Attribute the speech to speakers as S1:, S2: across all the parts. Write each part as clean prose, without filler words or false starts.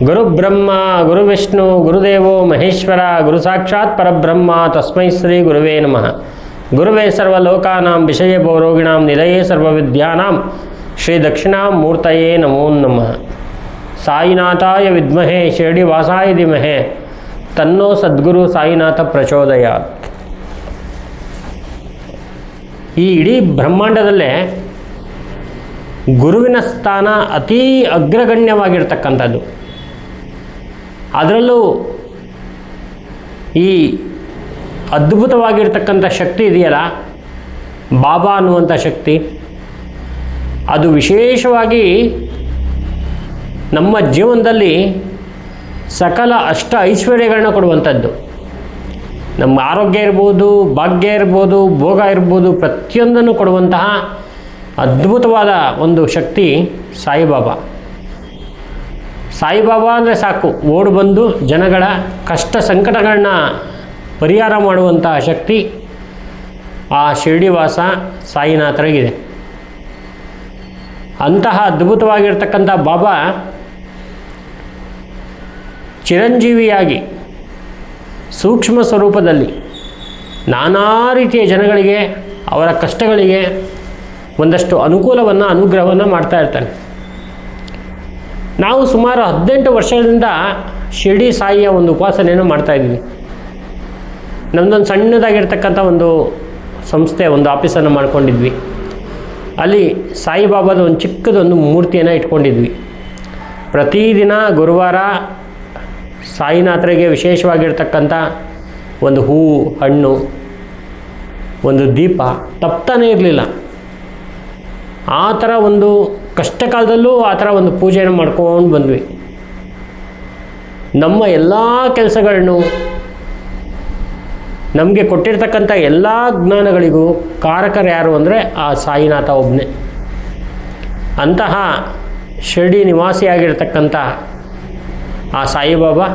S1: ಗುರುಬ್ರಹ್ಮ ಗುರುವಿಷ್ಣು ಗುರುದೇವೋ ಮಹೇಶ್ವರ ಗುರು ಸಾಕ್ಷಾತ್ ಪರಬ್ರಹ್ಮ ತಸ್ಮೈ ಶ್ರೀ ಗುರುವೇ ನಮಃ. ಗುರುವೇ ಸರ್ವಲೋಕಾನಾಂ ವಿಷಯ ಭವರೋಗಿಣಾಂ ನಿಲಯೇ ಸರ್ವವಿದ್ಯಾನಾಂ ಶ್ರೀ ದಕ್ಷಿಣಾಮೂರ್ತಯೇ ನಮೋ ನಮಃ. ಸಾಯಿನಾಥಾಯ ವಿದ್ಮಹೇ ಶಿರಡಿವಾಸಾಯ ಧೀಮಹಿ ತನ್ನೋ ಸದ್ಗುರು ಸಾಯಿನಾಥ ಪ್ರಚೋದಯಾತ್. ಈ ಇಡೀ ಬ್ರಹ್ಮಾಂಡದಲ್ಲೇ ಗುರುವಿನ ಸ್ಥಾನ ಅತೀ ಅಗ್ರಗಣ್ಯವಾಗಿರ್ತಕ್ಕಂಥದ್ದು. ಅದರಲ್ಲೂ ಈ ಅದ್ಭುತವಾಗಿರ್ತಕ್ಕಂಥ ಶಕ್ತಿ ಇದೆಯಲ್ಲ, ಬಾಬಾ ಅನ್ನುವಂಥ ಶಕ್ತಿ, ಅದು ವಿಶೇಷವಾಗಿ ನಮ್ಮ ಜೀವನದಲ್ಲಿ ಸಕಲ ಅಷ್ಟ ಐಶ್ವರ್ಯಗಳನ್ನ ಕೊಡುವಂಥದ್ದು. ನಮ್ಮ ಆರೋಗ್ಯ ಇರ್ಬೋದು, ಭಾಗ್ಯ ಇರ್ಬೋದು, ಭೋಗ ಇರ್ಬೋದು, ಪ್ರತಿಯೊಂದನ್ನು ಕೊಡುವಂತಹ ಅದ್ಭುತವಾದ ಒಂದು ಶಕ್ತಿ ಸಾಯಿಬಾಬಾ. ಸಾಯಿಬಾಬಾ ಅಂದರೆ ಸಾಕು, ಓಡಿ ಬಂದು ಜನಗಳ ಕಷ್ಟ ಸಂಕಟಗಳನ್ನ ಪರಿಹಾರ ಮಾಡುವಂತಹ ಶಕ್ತಿ ಆ ಶಿರಡಿವಾಸ ಸಾಯಿನಾಥರಿಗಿದೆ. ಅಂತಹ ಅದ್ಭುತವಾಗಿರ್ತಕ್ಕಂಥ ಬಾಬಾ ಚಿರಂಜೀವಿಯಾಗಿ ಸೂಕ್ಷ್ಮ ಸ್ವರೂಪದಲ್ಲಿ ನಾನಾ ರೀತಿಯ ಜನಗಳಿಗೆ ಅವರ ಕಷ್ಟಗಳಿಗೆ ಒಂದಷ್ಟು ಅನುಕೂಲವನ್ನು ಅನುಗ್ರಹವನ್ನು ಮಾಡ್ತಾ ಇರ್ತಾನೆ. ನಾವು ಸುಮಾರು 18 ವರ್ಷಗಳಿಂದ ಶಿರಡಿ ಸಾಯಿಯ ಒಂದು ಉಪಾಸನೆಯನ್ನು ಮಾಡ್ತಾಯಿದ್ದೀವಿ. ನಮ್ಮದೊಂದು ಸಣ್ಣದಾಗಿರ್ತಕ್ಕಂಥ ಒಂದು ಸಂಸ್ಥೆ, ಒಂದು ಆಫೀಸನ್ನು ಮಾಡ್ಕೊಂಡಿದ್ವಿ. ಅಲ್ಲಿ ಸಾಯಿಬಾಬಾದ ಒಂದು ಚಿಕ್ಕದೊಂದು ಮೂರ್ತಿಯನ್ನು ಇಟ್ಕೊಂಡಿದ್ವಿ. ಪ್ರತಿದಿನ ಗುರುವಾರ ಸಾಯಿನಾಥರಿಗೆ ವಿಶೇಷವಾಗಿರ್ತಕ್ಕಂಥ ಒಂದು ಹೂವು, ಹಣ್ಣು, ಒಂದು ದೀಪ ತಪ್ತಾನೇ ಇರಲಿಲ್ಲ. ಆ ಥರ ಒಂದು ಕಷ್ಟ ಕಾಲದಲ್ಲೂ ಆ ಥರ ಒಂದು ಪೂಜೆಯನ್ನು ಮಾಡ್ಕೊಂಡು ಬಂದ್ವಿ. ನಮ್ಮ ಎಲ್ಲ ಕೆಲಸಗಳನ್ನು, ನಮಗೆ ಕೊಟ್ಟಿರ್ತಕ್ಕಂಥ ಎಲ್ಲ ಜ್ಞಾನಗಳಿಗೂ ಕಾರಕರು ಯಾರು ಅಂದರೆ ಆ ಸಾಯಿನಾಥ ಒಬ್ಬನೇ. ಅಂತಹ ಶಿರಡಿ ನಿವಾಸಿಯಾಗಿರ್ತಕ್ಕಂಥ ಆ ಸಾಯಿಬಾಬಾ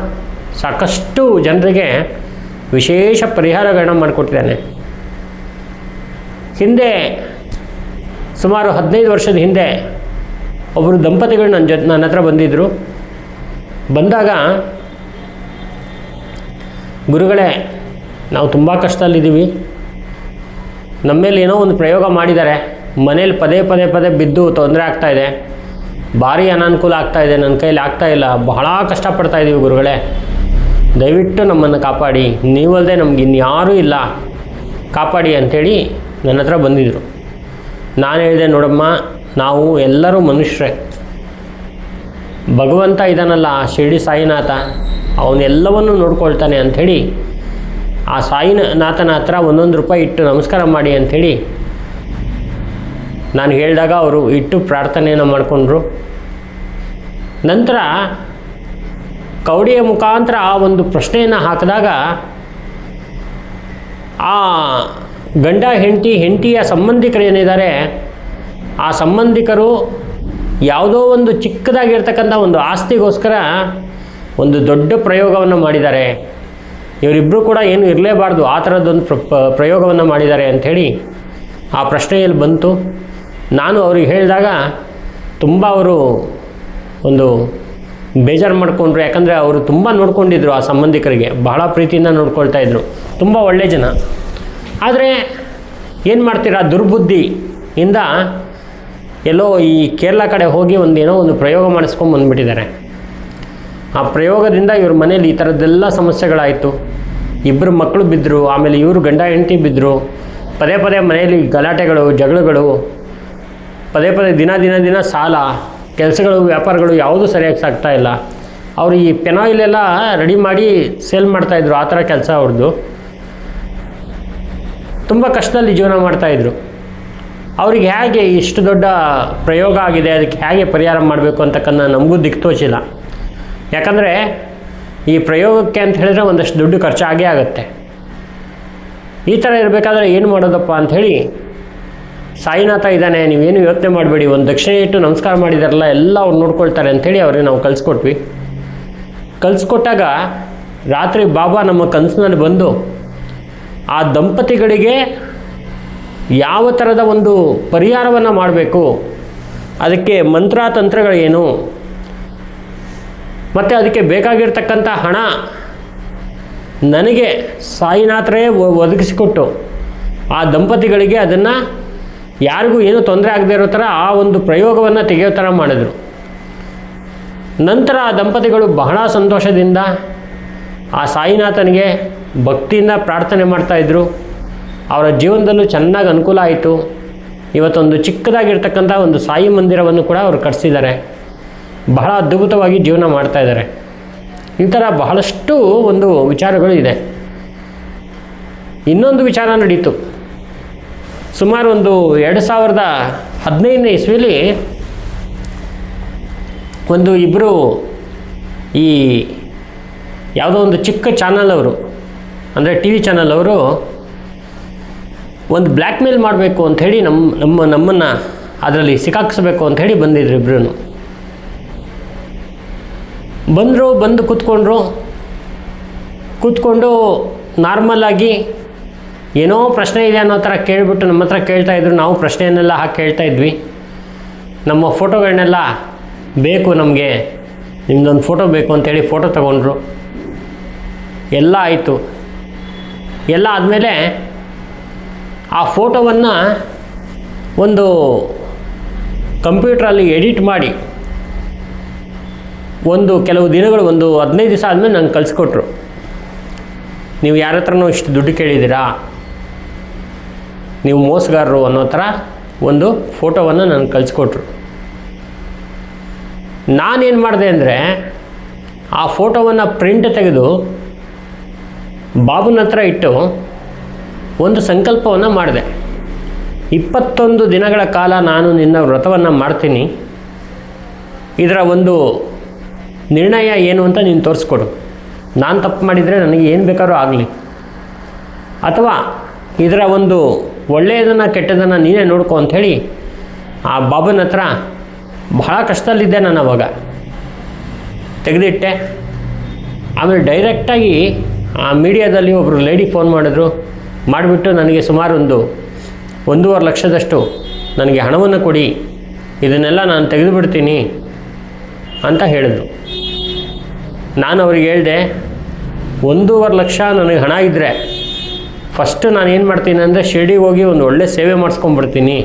S1: ಸಾಕಷ್ಟು ಜನರಿಗೆ ವಿಶೇಷ ಪರಿಹಾರಗಳನ್ನ ಮಾಡಿಕೊಟ್ಟಿದ್ದಾನೆ. ಹಿಂದೆ ಸುಮಾರು 15 ವರ್ಷದ ಹಿಂದೆ ಒಬ್ಬರು ದಂಪತಿಗಳು ನನ್ನ ಹತ್ರ ಬಂದಿದ್ದರು. ಬಂದಾಗ, ಗುರುಗಳೇ, ನಾವು ತುಂಬ ಕಷ್ಟದಲ್ಲಿದ್ದೀವಿ, ನಮ್ಮ ಮೇಲೆ ಏನೋ ಒಂದು ಪ್ರಯೋಗ ಮಾಡಿದ್ದಾರೆ, ಮನೇಲಿ ಪದೇ ಪದೇ ಪದೇ ಬಿದ್ದು ತೊಂದರೆ ಆಗ್ತಾಯಿದೆ, ಭಾರಿ ಅನಾನುಕೂಲ ಆಗ್ತಾಯಿದೆ, ನನ್ನ ಕೈಲಿ ಆಗ್ತಾಯಿಲ್ಲ, ಬಹಳ ಕಷ್ಟಪಡ್ತಾಯಿದ್ದೀವಿ ಗುರುಗಳೇ, ದಯವಿಟ್ಟು ನಮ್ಮನ್ನು ಕಾಪಾಡಿ, ನೀವಲ್ಲದೆ ನಮ್ಗೆ ಇನ್ಯಾರೂ ಇಲ್ಲ, ಕಾಪಾಡಿ ಅಂಥೇಳಿ ನನ್ನ ಹತ್ರ ಬಂದಿದ್ದರು. ನಾನು ಹೇಳಿದೆ, ನೋಡಮ್ಮ, ನಾವು ಎಲ್ಲರೂ ಮನುಷ್ಯರೇ, ಭಗವಂತ ಇದ್ದಾನಲ್ಲ ಶಿರಡಿ ಸಾಯಿನಾಥ, ಅವನ್ನೆಲ್ಲವನ್ನೂ ನೋಡ್ಕೊಳ್ತಾನೆ ಅಂಥೇಳಿ ಆ ಸಾಯಿನಾಥನ ಹತ್ರ 1 ರೂಪಾಯಿ ಇಟ್ಟು ನಮಸ್ಕಾರ ಮಾಡಿ ಅಂಥೇಳಿ ನಾನು ಹೇಳಿದಾಗ ಅವರು ಇಟ್ಟು ಪ್ರಾರ್ಥನೆಯನ್ನು ಮಾಡಿಕೊಂಡ್ರು. ನಂತರ ಕವಡಿಯ ಮುಖಾಂತರ ಆ ಒಂದು ಪ್ರಶ್ನೆಯನ್ನು ಹಾಕಿದಾಗ ಆ ಗಂಡ ಹೆಂಡತಿಯ ಸಂಬಂಧಿಕರು ಏನಿದ್ದಾರೆ, ಆ ಸಂಬಂಧಿಕರು ಯಾವುದೋ ಒಂದು ಚಿಕ್ಕದಾಗಿರ್ತಕ್ಕಂಥ ಒಂದು ಆಸ್ತಿಗೋಸ್ಕರ ಒಂದು ದೊಡ್ಡ ಪ್ರಯೋಗವನ್ನು ಮಾಡಿದ್ದಾರೆ, ಇವರಿಬ್ಬರು ಕೂಡ ಏನು ಇರಲೇಬಾರ್ದು, ಆ ಥರದ್ದೊಂದು ಪ್ರಯೋಗವನ್ನು ಮಾಡಿದ್ದಾರೆ ಅಂಥೇಳಿ ಆ ಪ್ರಶ್ನೆಯಲ್ಲಿ ಬಂತು. ನಾನು ಅವ್ರಿಗೆ ಹೇಳಿದಾಗ ತುಂಬ ಅವರು ಒಂದು ಬೇಜಾರು ಮಾಡಿಕೊಂಡ್ರು. ಯಾಕಂದರೆ ಅವರು ತುಂಬ ನೋಡ್ಕೊಂಡಿದ್ರು, ಆ ಸಂಬಂಧಿಕರಿಗೆ ಬಹಳ ಪ್ರೀತಿಯಿಂದ ನೋಡ್ಕೊಳ್ತಾಯಿದ್ರು, ತುಂಬ ಒಳ್ಳೆಯ ಜನ. ಆದರೆ ಏನು ಮಾಡ್ತೀರಾ, ದುರ್ಬುದ್ಧಿಯಿಂದ ಎಲ್ಲೋ ಈ ಕೇರಳ ಕಡೆ ಹೋಗಿ ಏನೋ ಒಂದು ಪ್ರಯೋಗ ಮಾಡಿಸ್ಕೊಂಡು ಬಂದುಬಿಟ್ಟಿದ್ದಾರೆ. ಆ ಪ್ರಯೋಗದಿಂದ ಇವ್ರ ಮನೇಲಿ ಈ ಥರದ್ದೆಲ್ಲ ಸಮಸ್ಯೆಗಳಾಯಿತು. 2 ಮಕ್ಕಳು ಬಿದ್ದರು, ಆಮೇಲೆ ಇವರು ಗಂಡ ಹೆಂಡತಿ ಬಿದ್ದರು. ಪದೇ ಪದೇ ಮನೆಯಲ್ಲಿ ಗಲಾಟೆಗಳು, ಜಗಳಗಳು, ಪದೇ ಪದೇ ದಿನ ಸಾಲ, ಕೆಲಸಗಳು, ವ್ಯಾಪಾರಗಳು ಯಾವುದೂ ಸರಿಯಾಗಿ ಸಾಗ್ತಾಯಿಲ್ಲ. ಅವರು ಈ ಪೆನಾಯಿಲೆಲ್ಲ ರೆಡಿ ಮಾಡಿ ಸೇಲ್ ಮಾಡ್ತಾಯಿದ್ರು, ಆ ಥರ ಕೆಲಸ ಅವ್ರದ್ದು. ತುಂಬ ಕಷ್ಟದಲ್ಲಿ ಜೀವನ ಮಾಡ್ತಾಯಿದ್ರು. ಅವ್ರಿಗೆ ಹೇಗೆ ಇಷ್ಟು ದೊಡ್ಡ ಪ್ರಯೋಗ ಆಗಿದೆ, ಅದಕ್ಕೆ ಹೇಗೆ ಪರಿಹಾರ ಮಾಡಬೇಕು ಅಂತಕ್ಕಂಥ ನಮಗೂ ದಿಕ್ತೋಚಿಲ್ಲ. ಯಾಕಂದರೆ ಈ ಪ್ರಯೋಗಕ್ಕೆ ಅಂತ ಹೇಳಿದ್ರೆ ಒಂದಷ್ಟು ದುಡ್ಡು ಖರ್ಚಾಗೇ ಆಗುತ್ತೆ. ಈ ಥರ ಇರಬೇಕಾದ್ರೆ ಏನು ಮಾಡೋದಪ್ಪ ಅಂಥೇಳಿ, ಸಾಯಿನಾಥ ಇದ್ದಾನೆ, ನೀವೇನು ಯೋಚನೆ ಮಾಡಬೇಡಿ, ಒಂದು ದಕ್ಷಿಣೆ ಇಟ್ಟು ನಮಸ್ಕಾರ ಮಾಡಿದಾರಲ್ಲ, ಎಲ್ಲ ಅವ್ರು ನೋಡ್ಕೊಳ್ತಾರೆ ಅಂಥೇಳಿ ಅವ್ರಿಗೆ ನಾವು ಕಳಿಸ್ಕೊಟ್ವಿ. ಕಳಿಸ್ಕೊಟ್ಟಾಗ ರಾತ್ರಿ ಬಾಬಾ ನಮ್ಮ ಕನಸಿನಲ್ಲಿ ಬಂದು ಆ ದಂಪತಿಗಳಿಗೆ ಯಾವ ಥರದ ಒಂದು ಪರಿಹಾರವನ್ನು ಮಾಡಬೇಕು, ಅದಕ್ಕೆ ಮಂತ್ರ ತಂತ್ರಗಳೇನು, ಮತ್ತು ಅದಕ್ಕೆ ಬೇಕಾಗಿರ್ತಕ್ಕಂಥ ಹಣ ನನಗೆ ಸಾಯಿನಾಥರೇ ಒದಗಿಸಿಕೊಟ್ಟು ಆ ದಂಪತಿಗಳಿಗೆ ಅದನ್ನು ಯಾರಿಗೂ ಏನೂ ತೊಂದರೆ ಆಗದೇ ಇರೋ ಥರ ಆ ಒಂದು ಪ್ರಯೋಗವನ್ನು ತೆಗೆಯೋ ಥರ ಮಾಡಿದ್ರು. ನಂತರ ಆ ದಂಪತಿಗಳು ಬಹಳ ಸಂತೋಷದಿಂದ ಆ ಸಾಯಿನಾಥನಿಗೆ ಭಕ್ತಿಯಿಂದ ಪ್ರಾರ್ಥನೆ ಮಾಡ್ತಾಯಿದ್ರು. ಅವರ ಜೀವನದಲ್ಲೂ ಚೆನ್ನಾಗಿ ಅನುಕೂಲ ಆಯಿತು. ಇವತ್ತೊಂದು ಚಿಕ್ಕದಾಗಿರ್ತಕ್ಕಂಥ ಒಂದು ಸಾಯಿ ಮಂದಿರವನ್ನು ಕೂಡ ಅವರು ಕಟ್ಟಿಸಿದ್ದಾರೆ. ಬಹಳ ಅದ್ಭುತವಾಗಿ ಜೀವನ ಮಾಡ್ತಾಯಿದ್ದಾರೆ. ಈ ಥರ ಬಹಳಷ್ಟು ಒಂದು ವಿಚಾರಗಳು ಇದೆ. ಇನ್ನೊಂದು ವಿಚಾರ ನಡೀತು. ಸುಮಾರು ಒಂದು 2015ನೇ ಇಸ್ವಿಲಿ ಒಂದು ಇಬ್ಬರು ಈ ಯಾವುದೋ ಒಂದು ಚಿಕ್ಕ ಚಾನಲ್ ಅವರು, ಅಂದರೆ ಟಿ ವಿ ಚಾನಲ್ ಅವರು ಒಂದು ಬ್ಲ್ಯಾಕ್ ಮೇಲ್ ಮಾಡಬೇಕು ಅಂಥೇಳಿ ನಮ್ಮನ್ನು ಅದರಲ್ಲಿ ಸಿಕ್ಕಾಕಿಸ್ಬೇಕು ಅಂಥೇಳಿ ಬಂದಿದ್ರು. ಇಬ್ಬರೂ ಬಂದು ಕೂತ್ಕೊಂಡು ನಾರ್ಮಲ್ಲಾಗಿ ಏನೋ ಪ್ರಶ್ನೆ ಇದೆ ಅನ್ನೋ ಥರ ಕೇಳಿಬಿಟ್ಟು ನಮ್ಮ ಹತ್ರ ಕೇಳ್ತಾಯಿದ್ರು. ನಾವು ಪ್ರಶ್ನೆಯನ್ನೆಲ್ಲ ಹಾಕಿ ಕೇಳ್ತಾಯಿದ್ವಿ. ನಮ್ಮ ಫೋಟೋಗಳನ್ನೆಲ್ಲ ಬೇಕು, ನಮಗೆ ನಿಮ್ಮದೊಂದು ಫೋಟೋ ಬೇಕು ಅಂಥೇಳಿ ಫೋಟೋ ತಗೊಂಡ್ರು. ಎಲ್ಲ ಆಯಿತು. ಎಲ್ಲ ಆದಮೇಲೆ ಆ ಫೋಟೋವನ್ನು ಒಂದು ಕಂಪ್ಯೂಟ್ರಲ್ಲಿ ಎಡಿಟ್ ಮಾಡಿ ಕೆಲವು ದಿನಗಳು, ಒಂದು 15 ದಿವಸ ಆದಮೇಲೆ ನಂಗೆ ಕಳಿಸ್ಕೊಟ್ರು. ನೀವು ಯಾರ ಹತ್ರನೂ ಇಷ್ಟು ದುಡ್ಡು ಕೇಳಿದ್ದೀರಾ, ನೀವು ಮೋಸಗಾರರು ಅನ್ನೋ ಥರ ಒಂದು ಫೋಟೋವನ್ನು ನನಗೆ ಕಳಿಸ್ಕೊಟ್ರು. ನಾನೇನು ಮಾಡಿದೆ ಅಂದರೆ ಆ ಫೋಟೋವನ್ನು ಪ್ರಿಂಟ್ ತೆಗೆದು ಬಾಬುನ ಹತ್ರ ಇಟ್ಟು ಒಂದು ಸಂಕಲ್ಪವನ್ನು ಮಾಡಿದೆ. 21 ದಿನಗಳ ಕಾಲ ನಾನು ನಿನ್ನ ವ್ರತವನ್ನು ಮಾಡ್ತೀನಿ, ಇದರ ಒಂದು ನಿರ್ಣಯ ಏನು ಅಂತ ನೀನು ತೋರಿಸ್ಕೊಡು. ನಾನು ತಪ್ಪು ಮಾಡಿದರೆ ನನಗೆ ಏನು ಬೇಕಾದ್ರೂ ಆಗಲಿ, ಅಥವಾ ಇದರ ಒಂದು ಒಳ್ಳೆಯದನ್ನು ಕೆಟ್ಟದನ್ನು ನೀನೇ ನೋಡ್ಕೊ ಅಂಥೇಳಿ ಆ ಬಾಬನ ಹತ್ರ, ಬಹಳ ಕಷ್ಟದಲ್ಲಿದ್ದೆ ನಾನು ಅವಾಗ, ತೆಗೆದಿಟ್ಟೆ. ಆಮೇಲೆ ಡೈರೆಕ್ಟಾಗಿ ಆ ಮೀಡಿಯಾದಲ್ಲಿ ಒಬ್ಬರು ಲೇಡಿ ಫೋನ್ ಮಾಡಿಬಿಟ್ಟು ನನಗೆ ಸುಮಾರು 1.5 ಲಕ್ಷದಷ್ಟು ನನಗೆ ಹಣವನ್ನು ಕೊಡಿ, ಇದನ್ನೆಲ್ಲ ನಾನು ತೆಗೆದುಬಿಡ್ತೀನಿ ಅಂತ ಹೇಳಿದ್ರು. ನಾನು ಅವ್ರಿಗೆ ಹೇಳಿದೆ, 1.5 ಲಕ್ಷ ನನಗೆ ಹಣ ಇದ್ದರೆ ಫಸ್ಟು ನಾನು ಏನು ಮಾಡ್ತೀನಿ ಅಂದರೆ ಶಿರ್ಡಿಗೆ ಹೋಗಿ ಒಂದು ಒಳ್ಳೆ ಸೇವೆ ಮಾಡಿಸ್ಕೊಂಡ್ಬಿಡ್ತೀನಿ,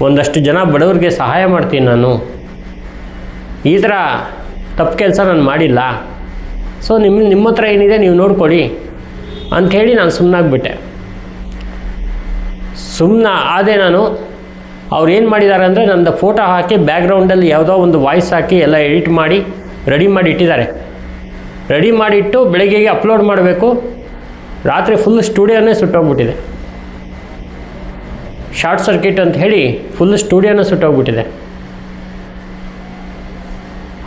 S1: ಒಂದಷ್ಟು ಜನ ಬಡವರಿಗೆ ಸಹಾಯ ಮಾಡ್ತೀನಿ. ನಾನು ಈ ಥರ ತಪ್ಪು ಕೆಲಸ ನಾನು ಮಾಡಿಲ್ಲ, ಸೊ ನಿಮ್ಮ ಹತ್ರ ಏನಿದೆ ನೀವು ನೋಡ್ಕೊಳ್ಳಿ ಅಂಥೇಳಿ ನಾನು ಸುಮ್ಮನಾಗ್ಬಿಟ್ಟೆ. ಆದೆ ನಾನು. ಅವ್ರು ಏನು ಮಾಡಿದ್ದಾರೆ ಅಂದರೆ ನನ್ನದು ಫೋಟೋ ಹಾಕಿ ಬ್ಯಾಕ್ಗ್ರೌಂಡಲ್ಲಿ ಯಾವುದೋ ಒಂದು ವಾಯ್ಸ್ ಹಾಕಿ ಎಲ್ಲ ಎಡಿಟ್ ಮಾಡಿ ರೆಡಿ ಮಾಡಿ ಇಟ್ಟಿದ್ದಾರೆ. ರೆಡಿ ಮಾಡಿಟ್ಟು ಬೆಳಗ್ಗೆಗೆ ಅಪ್ಲೋಡ್ ಮಾಡಬೇಕು. ರಾತ್ರಿ ಫುಲ್ ಸ್ಟುಡಿಯೋನೇ ಸುಟ್ಟೋಗ್ಬಿಟ್ಟಿದೆ. ಶಾರ್ಟ್ ಸರ್ಕ್ಯೂಟ್ ಅಂತ ಹೇಳಿ ಫುಲ್ ಸ್ಟುಡಿಯೋನೇ ಸುಟ್ಟೋಗ್ಬಿಟ್ಟಿದೆ.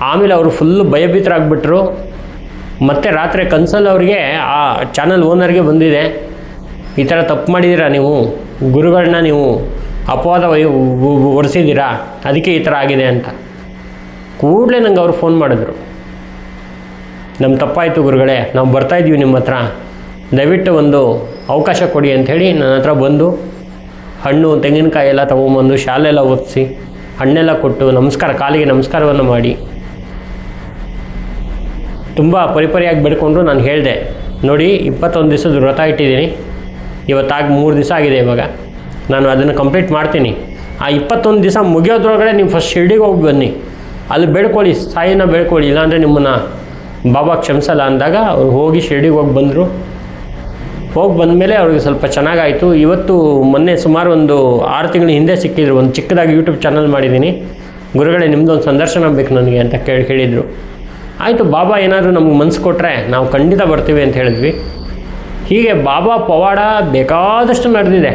S1: ಆಮೇಲೆ ಅವರು ಫುಲ್ಲು ಭಯಭೀತರಾಗ್ಬಿಟ್ರು. ಮತ್ತು ರಾತ್ರಿ ಕನ್ಸಲ್ಲಿ ಅವ್ರಿಗೆ, ಆ ಚಾನಲ್ ಓನರ್ಗೆ ಬಂದಿದೆ, ಈ ಥರ ತಪ್ಪು ಮಾಡಿದ್ದೀರಾ ನೀವು, ಗುರುಗಳನ್ನ ನೀವು ಅಪವಾದ ಹೊರಿಸಿದ್ದೀರಾ, ಅದಕ್ಕೆ ಈ ಥರ ಆಗಿದೆ ಅಂತ. ಕೂಡಲೇ ನಂಗೆ ಅವರು ಫೋನ್ ಮಾಡಿದ್ರು, ನಮ್ಮ ತಪ್ಪಾಯಿತು ಗುರುಗಳೇ, ನಾವು ಬರ್ತಾಯಿದ್ವಿ ನಿಮ್ಮ ಹತ್ರ, ದಯವಿಟ್ಟು ಒಂದು ಅವಕಾಶ ಕೊಡಿ ಅಂಥೇಳಿ ನನ್ನ ಹತ್ರ ಬಂದು ಹಣ್ಣು ತೆಂಗಿನಕಾಯಿ ಎಲ್ಲ ತೊಗೊಂಬಂದು ಶಾಲೆಲ್ಲ ಒದಿಸಿ ಹಣ್ಣೆಲ್ಲ ಕೊಟ್ಟು ಕಾಲಿಗೆ ನಮಸ್ಕಾರವನ್ನು ಮಾಡಿ ತುಂಬ ಪರಿಪರಿಯಾಗಿ ಬೇಡ್ಕೊಂಡ್ರು. ನಾನು ಹೇಳಿದೆ, ನೋಡಿ 21 ದಿವಸದ ವ್ರತ ಇಟ್ಟಿದ್ದೀನಿ, ಇವತ್ತಾಗಿ 3 ದಿವಸ ಆಗಿದೆ. ಇವಾಗ ನಾನು ಅದನ್ನು ಕಂಪ್ಲೀಟ್ ಮಾಡ್ತೀನಿ. ಆ 21 ದಿವಸ ಮುಗಿಯೋದ್ರೊಳಗಡೆ ನೀವು ಫಸ್ಟ್ ಶಿರ್ಡಿಗೆ ಹೋಗಿ ಬನ್ನಿ, ಅಲ್ಲಿ ಬೇಡ್ಕೊಳ್ಳಿ, ಸಾಯಿನ ಬೇಡ್ಕೊಳ್ಳಿ, ಇಲ್ಲಾಂದರೆ ನಿಮ್ಮನ್ನು ಬಾಬಾ ಕ್ಷಮಿಸಲ್ಲ ಅಂದಾಗ ಅವ್ರು ಹೋಗಿ ಶಿರ್ಡಿಗೆ ಹೋಗಿ ಬಂದಮೇಲೆ ಅವ್ರಿಗೆ ಸ್ವಲ್ಪ ಚೆನ್ನಾಗಾಯಿತು. ಮೊನ್ನೆ ಸುಮಾರು ಒಂದು 6 ತಿಂಗಳ ಹಿಂದೆ ಸಿಕ್ಕಿದ್ರು. ಒಂದು ಚಿಕ್ಕದಾಗಿ ಯೂಟ್ಯೂಬ್ ಚಾನಲ್ ಮಾಡಿದ್ದೀನಿ, ಗುರುಗಳೇ ನಿಮ್ಮದೊಂದು ಸಂದರ್ಶನ ಬೇಕು ನನಗೆ ಅಂತ ಕೇಳಿದರು. ಆಯಿತು, ಬಾಬಾ ಏನಾದರೂ ನಮ್ಗೆ ಮನಸ್ಸು ಕೊಟ್ಟರೆ ನಾವು ಖಂಡಿತ ಬರ್ತೀವಿ ಅಂತ ಹೇಳಿದ್ವಿ. ಹೀಗೆ ಬಾಬಾ ಪವಾಡ ಬೇಕಾದಷ್ಟು ನಡೆದಿದೆ,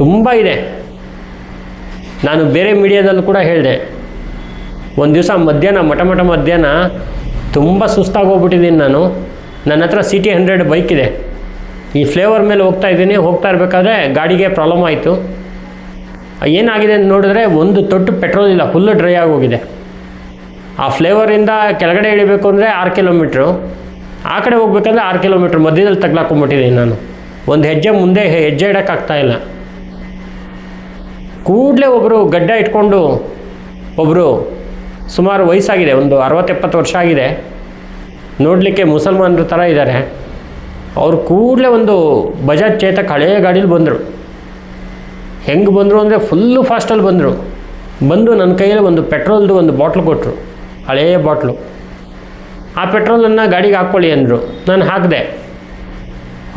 S1: ತುಂಬ ಇದೆ. ನಾನು ಬೇರೆ ಮೀಡಿಯಾದಲ್ಲೂ ಕೂಡ ಹೇಳಿದೆ. ಒಂದು ದಿವಸ ಮಧ್ಯಾಹ್ನ ತುಂಬ ಸುಸ್ತಾಗೋಗ್ಬಿಟ್ಟಿದ್ದೀನಿ ನಾನು. ನನ್ನ ಹತ್ರ CT 100 ಬೈಕ್ ಇದೆ. ಈ ಫ್ಲೇವರ್ ಮೇಲೆ ಹೋಗ್ತಾ ಇರಬೇಕಾದ್ರೆ ಗಾಡಿಗೆ ಪ್ರಾಬ್ಲಮ್ ಆಯಿತು. ಏನಾಗಿದೆ ಅಂತ ನೋಡಿದ್ರೆ ಒಂದು ತೊಟ್ಟು ಪೆಟ್ರೋಲ್ ಇಲ್ಲ, ಫುಲ್ಲು ಡ್ರೈ ಆಗೋಗಿದೆ. ಆ ಫ್ಲೇವರಿಂದ ಕೆಳಗಡೆ ಇಳಿಬೇಕು ಅಂದರೆ 6 ಕಿಲೋಮೀಟ್ರು, ಆ ಕಡೆ ಹೋಗ್ಬೇಕಂದ್ರೆ 6 ಕಿಲೋಮೀಟ್ರ್ ಮಧ್ಯದಲ್ಲಿ ತಗ್ಲಾಕೊಂಡ್ಬಿಟ್ಟಿದ್ದೀನಿ ನಾನು. ಒಂದು ಹೆಜ್ಜೆ ಇಡೋಕ್ಕಾಗ್ತಾಯಿಲ್ಲ. ಕೂಡಲೇ ಒಬ್ಬರು ಗಡ್ಡ ಇಟ್ಕೊಂಡು ಒಬ್ಬರು ಸುಮಾರು ವಯಸ್ಸಾಗಿದೆ, ಒಂದು 60-70 ವರ್ಷ ಆಗಿದೆ. ನೋಡಲಿಕ್ಕೆ ಮುಸಲ್ಮಾನರ ಥರ ಇದ್ದಾರೆ. ಅವರು ಕೂಡಲೇ ಒಂದು ಬಜಾಜ್ ಚೇತಕ್ ಹಳೆಯ ಗಾಡೀಲಿ ಬಂದರು. ಹೆಂಗೆ ಬಂದರು ಅಂದರೆ ಫುಲ್ಲು ಫಾಸ್ಟಲ್ಲಿ ಬಂದರು. ಬಂದು ನನ್ನ ಕೈಯಲ್ಲಿ ಒಂದು ಪೆಟ್ರೋಲ್ದು ಒಂದು ಬಾಟ್ಲು ಕೊಟ್ಟರು, ಹಳೆಯ ಬಾಟ್ಲು. ಆ ಪೆಟ್ರೋಲನ್ನು ಗಾಡಿಗೆ ಹಾಕ್ಕೊಳ್ಳಿ ಅಂದರು. ನಾನು ಹಾಕಿದೆ.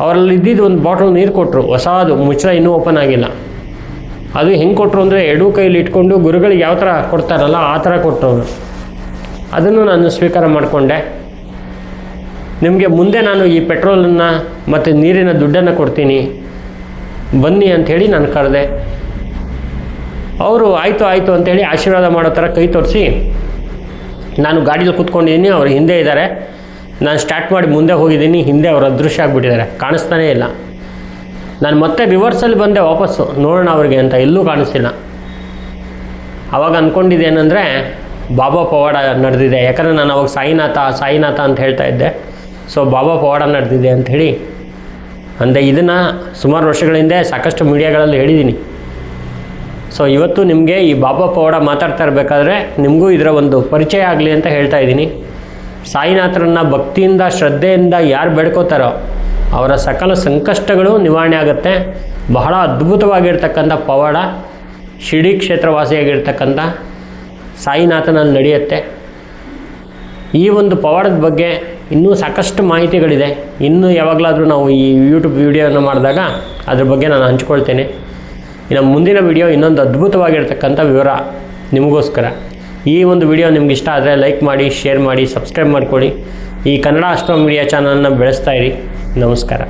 S1: ಅವರಲ್ಲಿ ಇದ್ದಿದ್ದು ಒಂದು ಬಾಟ್ಲ್ ನೀರು ಕೊಟ್ಟರು, ಹೊಸದು, ಮುಚ್ಚಳ ಇನ್ನೂ ಓಪನ್ ಆಗಿಲ್ಲ. ಅದು ಹೆಂಗೆ ಕೊಟ್ಟರು ಅಂದರೆ ಎರಡೂ ಕೈಲಿ ಇಟ್ಕೊಂಡು ಗುರುಗಳಿಗೆ ಯಾವ ಥರ ಕೊಡ್ತಾರಲ್ಲ ಆ ಥರ ಕೊಟ್ಟರು ಅವರು. ಅದನ್ನು ನಾನು ಸ್ವೀಕಾರ ಮಾಡಿಕೊಂಡೆ. ನಿಮಗೆ ಮುಂದೆ ನಾನು ಈ ಪೆಟ್ರೋಲನ್ನು ಮತ್ತು ನೀರಿನ ದುಡ್ಡನ್ನು ಕೊಡ್ತೀನಿ, ಬನ್ನಿ ಅಂಥೇಳಿ ನಾನು ಕರೆದೆ. ಅವರು ಆಯಿತು ಅಂಥೇಳಿ ಆಶೀರ್ವಾದ ಮಾಡೋ ಥರ ಕೈ ತೋರಿಸಿ, ನಾನು ಗಾಡೀಲಿ ಕೂತ್ಕೊಂಡಿದ್ದೀನಿ, ಅವರು ಹಿಂದೆ ಇದ್ದಾರೆ. ನಾನು ಸ್ಟಾರ್ಟ್ ಮಾಡಿ ಮುಂದೆ ಹೋಗಿದ್ದೀನಿ, ಹಿಂದೆ ಅವರು ಅದೃಶ್ಯ ಆಗಿಬಿಟ್ಟಿದ್ದಾರೆ, ಕಾಣಿಸ್ತಾನೇ ಇಲ್ಲ. ನಾನು ಮತ್ತೆ ರಿವರ್ಸಲ್ಲಿ ಬಂದೆ ವಾಪಸ್ಸು, ನೋಡೋಣ ಅವ್ರಿಗೆ ಅಂತ, ಎಲ್ಲೂ ಕಾಣಿಸ್ತಿಲ್ಲ. ಆವಾಗ ಅಂದ್ಕೊಂಡಿದ್ದೇನೆಂದರೆ ಬಾಬಾ ಪವಾಡ ನಡೆದಿದೆ. ಯಾಕಂದರೆ ನಾನು ಅವಾಗ ಸಾಯಿನಾಥ ಅಂತ ಹೇಳ್ತಾ ಇದ್ದೆ. ಸೊ ಬಾಬಾ ಪವಾಡ ನಡೆದಿದೆ ಅಂಥೇಳಿ ಅಂದೆ. ಇದನ್ನು ಸುಮಾರು ವರ್ಷಗಳ ಹಿಂದೆ ಸಾಕಷ್ಟು ಮೀಡಿಯಾಗಳಲ್ಲಿ ಹೇಳಿದ್ದೀನಿ. ಸೊ ಇವತ್ತು ನಿಮಗೆ ಈ ಬಾಬಾ ಪವಾಡ ಮಾತಾಡ್ತಾ ಇರಬೇಕಾದ್ರೆ ನಿಮಗೂ ಇದರ ಒಂದು ಪರಿಚಯ ಆಗಲಿ ಅಂತ ಹೇಳ್ತಾ ಇದ್ದೀನಿ. ಸಾಯಿನಾಥರನ್ನು ಭಕ್ತಿಯಿಂದ ಶ್ರದ್ಧೆಯಿಂದ ಯಾರು ಬೇಡ್ಕೋತಾರೋ ಅವರ ಸಕಲ ಸಂಕಷ್ಟಗಳು ನಿವಾರಣೆ ಆಗುತ್ತೆ. ಬಹಳ ಅದ್ಭುತವಾಗಿರ್ತಕ್ಕಂಥ ಪವಾಡ ಶಿರ್ಡಿ ಕ್ಷೇತ್ರವಾಸಿಯಾಗಿರ್ತಕ್ಕಂಥ ಸಾಯಿನಾಥನಲ್ಲಿ ನಡೆಯುತ್ತೆ. ಈ ಒಂದು ಪವಾಡದ ಬಗ್ಗೆ ಇನ್ನೂ ಸಾಕಷ್ಟು ಮಾಹಿತಿಗಳಿದೆ. ಇನ್ನೂ ಯಾವಾಗಲಾದರೂ ನಾವು ಈ ಯೂಟ್ಯೂಬ್ ವಿಡಿಯೋನ ಮಾಡಿದಾಗ ಅದ್ರ ಬಗ್ಗೆ ನಾನು ಹಂಚ್ಕೊಳ್ತೇನೆ. ಇನ್ನು ಮುಂದಿನ ವಿಡಿಯೋ ಇನ್ನೊಂದು ಅದ್ಭುತವಾಗಿರ್ತಕ್ಕಂಥ ವಿವರ ನಿಮಗೋಸ್ಕರ. ಈ ಒಂದು ವಿಡಿಯೋ ನಿಮ್ಗೆ ಇಷ್ಟ ಆದರೆ ಲೈಕ್ ಮಾಡಿ, ಶೇರ್ ಮಾಡಿ, ಸಬ್ಸ್ಕ್ರೈಬ್ ಮಾಡಿಕೊಳ್ಳಿ. ಈ ಕನ್ನಡ ಆಸ್ಟ್ರೋ ಮೀಡಿಯಾ ಚಾನಲನ್ನು ಬೆಳೆಸ್ತಾ ಇರಿ. ನಮಸ್ಕಾರ.